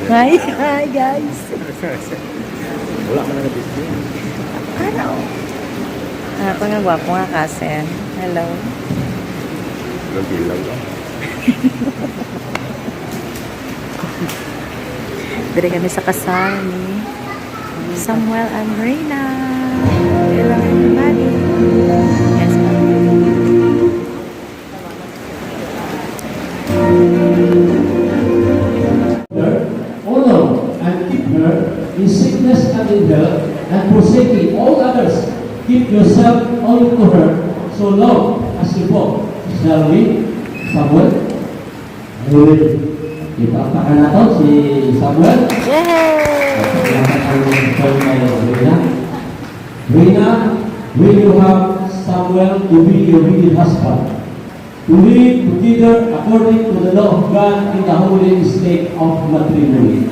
Hi guys. Wala man na video. Ano? Apa nga gwapo nga kasen. Hello. Lagilaw lang. Dari kami sa kasal ni Samuel and Reyna. Hello everybody. Yes, honor and keep her in sickness and in health, and forsaking all others, keep yourself only to her, so long as you walk. Shall we, Samuel? Ipakpakan natin si Samuel. yay! Reyna, will you have Samuel to be your real husband, to live together according to the law of God in the holy state of matrimony?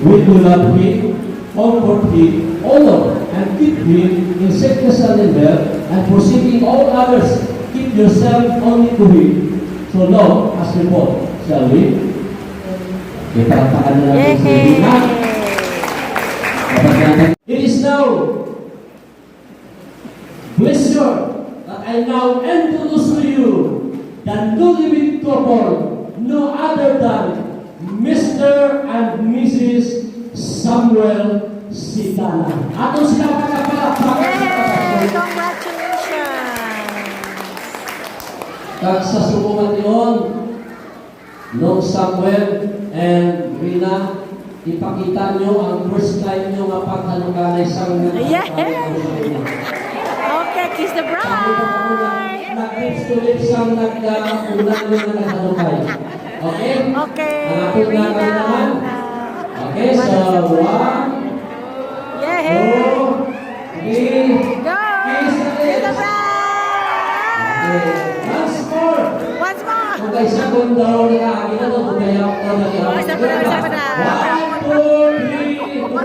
Will you love him, comfort him, honor and keep him in sickness and in health, and forsaking all others, keep yourself only to him, so long as you both? Shall we? Ipakpakan na natin si Reyna. It is now pleasure that I now introduce to you the newlywed couple, no other than Mr. and Mrs. Samuel Sitana. Atong sila pagkapalakpakan. Yay! Congratulations! Kag sa sumungan niyon, noong Samuel and Reyna, ipakita nyo ang first time nyo nga pagkaluganay sa mga Okay, kiss the bride! Nag-lips to lips ang nag-unang nyo na nagkalukay. Okay? Okay, Hanapin na kayo naman. Okay, so 1, Yay! 2, 3, Go! kiss the Kiss the lips. bride! Okay, once more. Once more! Kung kayo sa kundo, nakaagin na ito, kung kayo ako na Isa pa na, isa pa na. 1, 2, 3,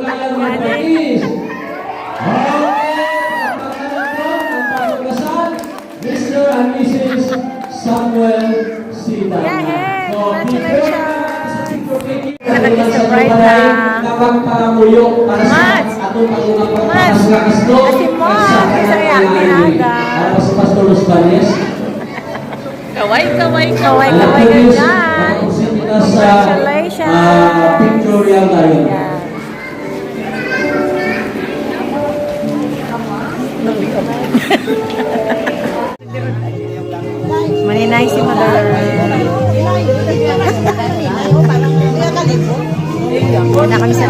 balay kapag pangamuyo para sa Mas. atong pag-unang Mas. pagkakaslo. Kasi mo, kasi ang tinaga. Para sa Pastor Los Banes. Kaway ka dyan. Congratulations! Pictorial tayo. Yeah. Maninay si Mother. Na kami sa